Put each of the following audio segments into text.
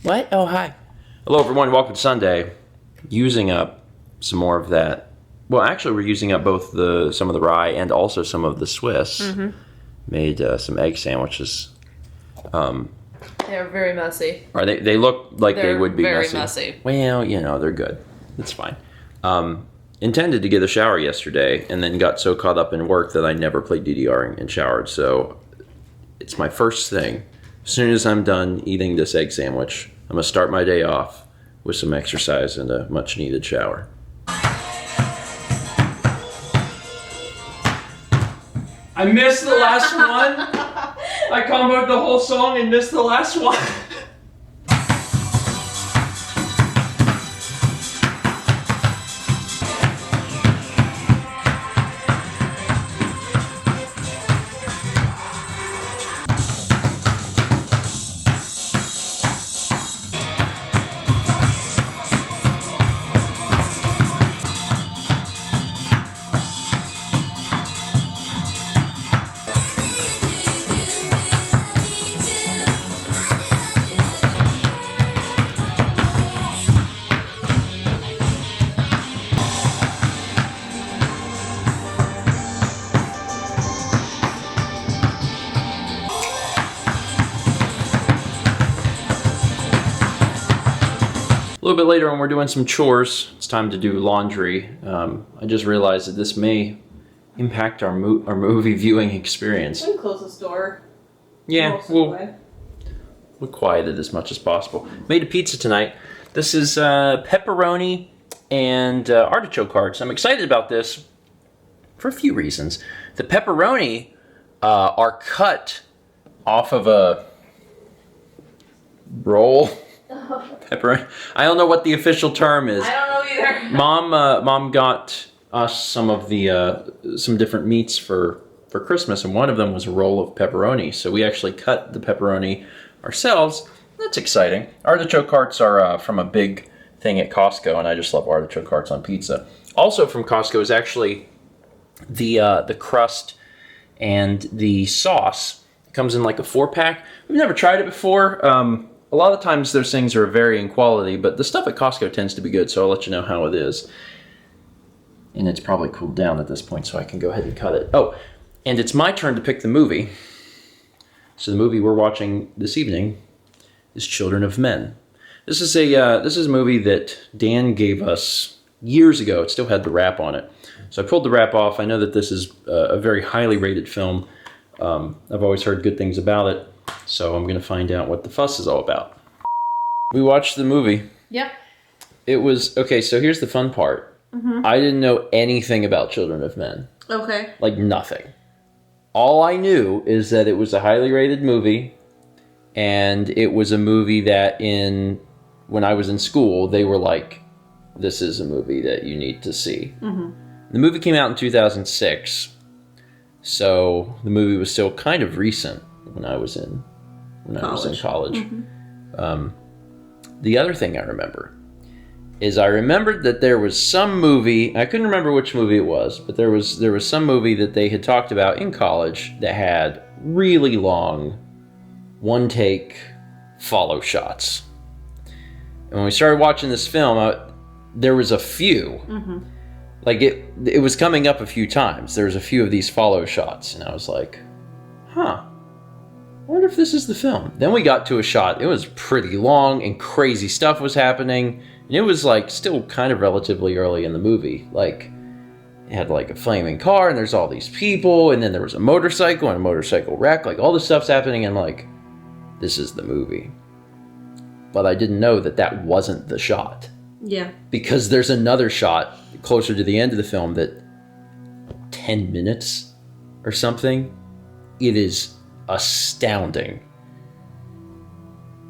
What? Oh, hi. Hello, everyone. Welcome to Sunday. Using up some more of that. Well, actually, we're using up both some of the rye and also some of the Swiss. Mm-hmm. Made some egg sandwiches. They're very messy. Are they look like they would be very messy. Well, they're good. It's fine. Intended to get a shower yesterday, and then got so caught up in work that I never played DDR and showered. So it's my first thing. As soon as I'm done eating this egg sandwich, I'm going to start my day off with some exercise and a much-needed shower. I missed the last one. I comboed the whole song and missed the last one. A little bit later when we're doing some chores, it's time to do laundry. I just realized that this may impact our movie viewing experience. We can close this door. Yeah, we'll quiet it as much as possible. Made a pizza tonight. This is pepperoni and artichoke hearts. I'm excited about this for a few reasons. The pepperoni are cut off of a roll. Pepperoni. I don't know what the official term is. I don't know either. Mom got us some of the some different meats for Christmas, and one of them was a roll of pepperoni. So we actually cut the pepperoni ourselves. That's exciting. Artichoke hearts are from a big thing at Costco, and I just love artichoke hearts on pizza. Also from Costco is actually the crust and the sauce. It comes in like a 4-pack. We've never tried it before. A lot of times those things are varying quality, but the stuff at Costco tends to be good, so I'll let you know how it is. And it's probably cooled down at this point, so I can go ahead and cut it. Oh, and it's my turn to pick the movie. So the movie we're watching this evening is Children of Men. This is a movie that Dan gave us years ago. It still had the wrap on it. So I pulled the wrap off. I know that this is a very highly rated film. I've always heard good things about it. So I'm going to find out what the fuss is all about. We watched the movie. Yep. It was, okay, so here's the fun part. Mm-hmm. I didn't know anything about Children of Men. Okay. Like nothing. All I knew is that it was a highly rated movie, and it was a movie that when I was in school, they were like, this is a movie that you need to see. Mm-hmm. The movie came out in 2006, so the movie was still kind of recent when I was in college. Mm-hmm. The other thing I remember is I remembered that there was some movie, I couldn't remember which movie it was, but there was some movie that they had talked about in college that had really long one-take follow shots. And when we started watching this film, there was a few. Mm-hmm. Like it was coming up a few times. There was a few of these follow shots, and I was like, huh. I wonder if this is the film. Then we got to a shot. It was pretty long and crazy stuff was happening. And it was like still kind of relatively early in the movie. Like it had like a flaming car and there's all these people. And then there was a motorcycle and a motorcycle wreck. Like all this stuff's happening and like, this is the movie. But I didn't know that wasn't the shot. Yeah. Because there's another shot closer to the end of the film that 10 minutes or something. It is astounding.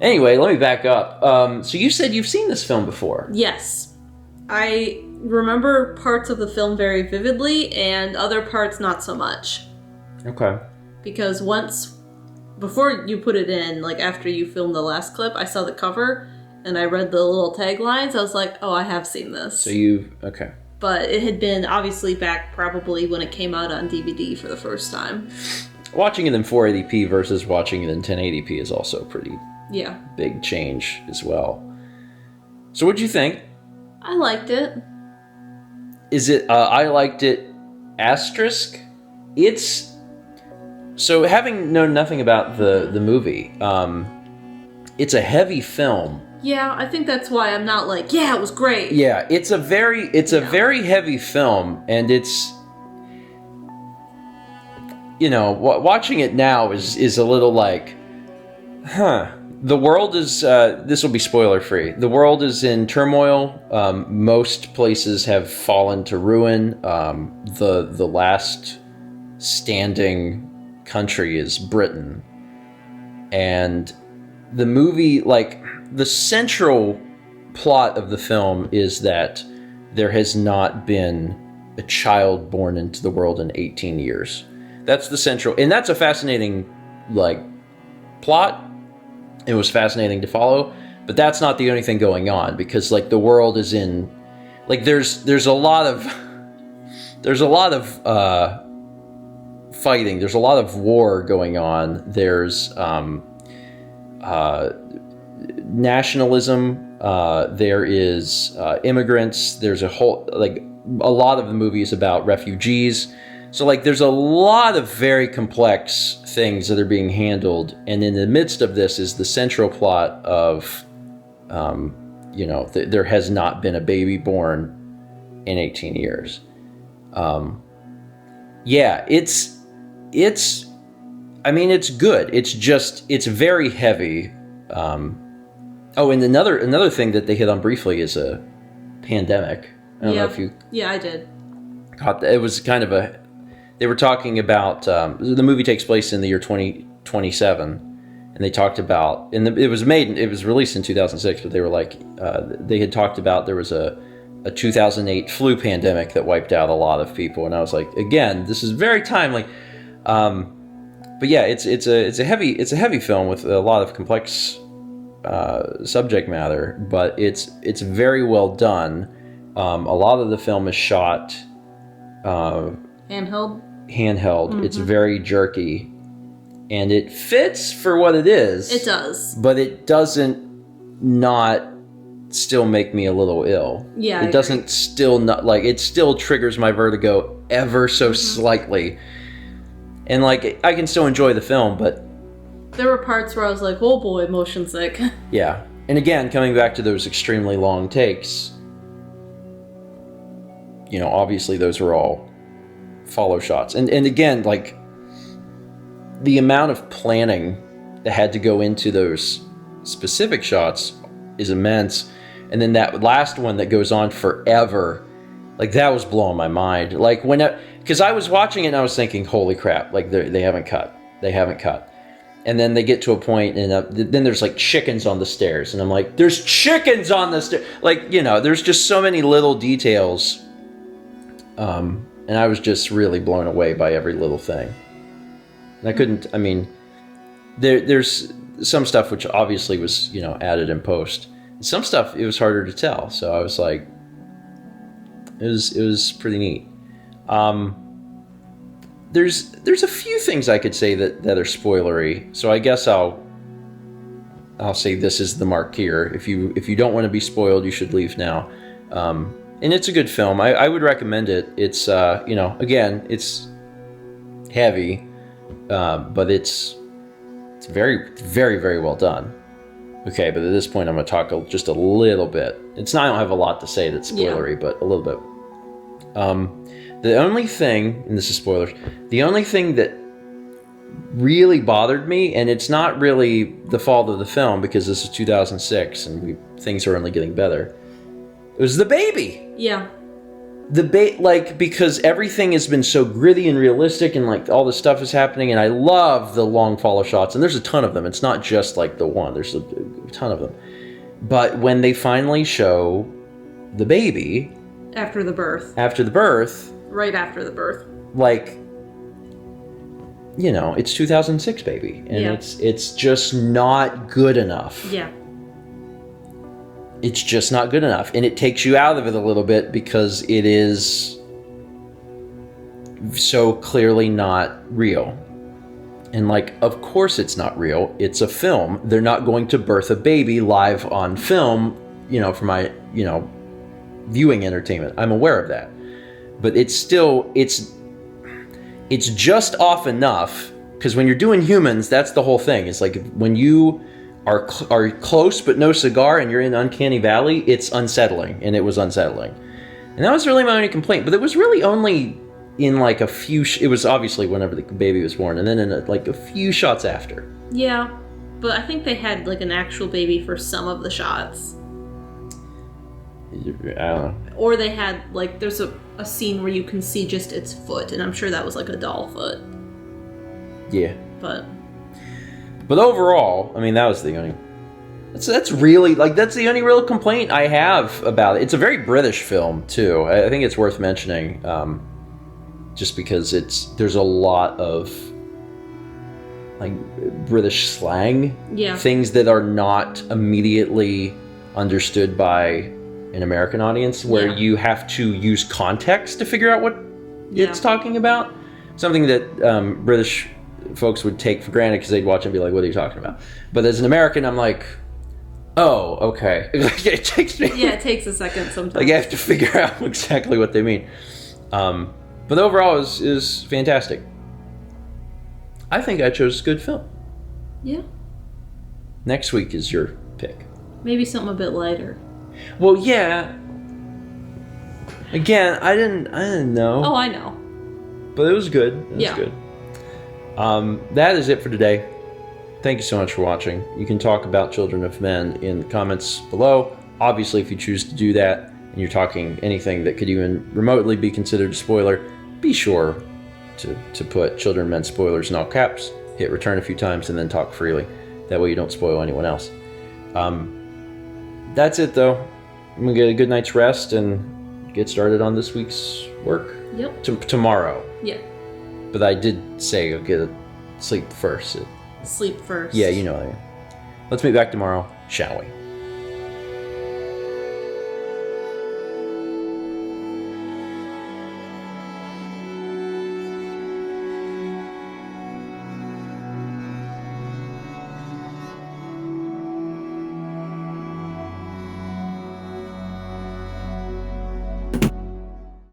Anyway, let me back up. So you said you've seen this film before. Yes. I remember parts of the film very vividly and other parts not so much. Okay. Because before you put it in, like after you filmed the last clip, I saw the cover and I read the little taglines. I was like, oh, I have seen this. So okay. But it had been obviously back probably when it came out on DVD for the first time. Watching it in 480p versus watching it in 1080p is also pretty Yeah. big change as well. So what'd you think? I liked it. Is it, I liked it, asterisk? It's, so having known nothing about the movie, it's a heavy film. Yeah, I think that's why I'm not like, yeah, it was great. Yeah, it's a very heavy film, and it's, you know, watching it now is a little like, huh. The world is, this will be spoiler free. The world is in turmoil. Most places have fallen to ruin. The last standing country is Britain. And the movie, like, the central plot of the film is that there has not been a child born into the world in 18 years. That's the central, and that's a fascinating, like, plot. It was fascinating to follow, but that's not the only thing going on, because, like, the world is in, like, there's a lot of fighting. There's a lot of war going on. There's nationalism. There is immigrants. There's a whole, like, a lot of the movie is about refugees. So, like, there's a lot of very complex things that are being handled, and in the midst of this is the central plot of, you know, there has not been a baby born in 18 years. Yeah, it's, I mean, it's good. It's just, it's very heavy. Oh, and another thing that they hit on briefly is a pandemic. I don't know if you... Yeah, I did. Caught that. It was kind of a... They were talking about... the movie takes place in the year 2027, and they talked about... And it was released in 2006, but they were like... they had talked about there was a 2008 flu pandemic that wiped out a lot of people, and I was like, again, this is very timely. But yeah, it's a heavy film with a lot of complex subject matter, but it's very well done. A lot of the film is shot handheld. Mm-hmm. It's very jerky, and it fits for what it is. It does, but it doesn't not still make me a little ill. Yeah, it doesn't still not, like, it still triggers my vertigo ever so slightly, and, like, I can still enjoy the film, but there were parts where I was like, oh boy, motion sick. Yeah, and again, coming back to those extremely long takes, you know, obviously those are all follow shots, and again, like, the amount of planning that had to go into those specific shots is immense. And then that last one that goes on forever, like, that was blowing my mind. Like, because I was watching it and I was thinking, holy crap, like, they haven't cut. And then they get to a point, and then there's, like, chickens on the stairs, and I'm like, there's chickens on the stairs. Like, you know, there's just so many little details. And I was just really blown away by every little thing. And I mean, there's some stuff which obviously was, you know, added in post. Some stuff, it was harder to tell, so I was like, it was pretty neat. There's a few things I could say that are spoilery, so I guess I'll say this is the mark here. If you don't want to be spoiled, you should leave now. And it's a good film. I would recommend it. It's you know, again, it's heavy, but it's very, very, very well done. Okay, but at this point, I'm going to talk just a little bit. I don't have a lot to say that's spoilery, but a little bit. The only thing, and this is spoilers, the only thing that really bothered me, and it's not really the fault of the film because this is 2006 and things are only getting better, it was the baby. Yeah. Like, because everything has been so gritty and realistic, and, like, all this stuff is happening, and I love the long follow shots, and there's a ton of them. It's not just, like, the one. There's a ton of them. But when they finally show the baby... After the birth. Right after the birth. Like, you know, it's 2006, baby. And it's just not good enough. Yeah. It's just not good enough. And it takes you out of it a little bit because it is so clearly not real. And like, of course it's not real. It's a film. They're not going to birth a baby live on film, for my, viewing entertainment. I'm aware of that. But it's still, it's just off enough, because when you're doing humans, that's the whole thing. It's like when you are close but no cigar and you're in Uncanny Valley, it's unsettling, and it was unsettling. And that was really my only complaint. But it was really only in like a few, it was obviously whenever the baby was born, and then in like a few shots after. Yeah, but I think they had like an actual baby for some of the shots. I don't know. Or they had like, there's a scene where you can see just its foot, and I'm sure that was like a doll foot. Yeah. But overall, I mean, that was the only. That's really, like, that's the only real complaint I have about it. It's a very British film too. I think it's worth mentioning. Just because there's a lot of like British slang, things that are not immediately understood by an American audience, where you have to use context to figure out what it's talking about. Something that British folks would take for granted because they'd watch and be like, "What are you talking about?" But as an American, I'm like, "Oh, okay." It takes me. Yeah, it takes a second sometimes. Like I have to figure out exactly what they mean. But overall, is fantastic. I think I chose a good film. Yeah. Next week is your pick. Maybe something a bit lighter. Well, yeah. Again, I didn't know. Oh, I know. But it was good. It was good. That is it for today. Thank you so much for watching. You can talk about Children of Men in the comments below. Obviously, if you choose to do that, and you're talking anything that could even remotely be considered a spoiler, be sure to put Children of Men spoilers in all caps, hit return a few times, and then talk freely. That way you don't spoil anyone else. That's it, though. I'm going to get a good night's rest and get started on this week's work. Yep. Tomorrow. Yeah. But I did say I'll get sleep first. Sleep first. Yeah, you know what I mean. Let's meet back tomorrow, shall we?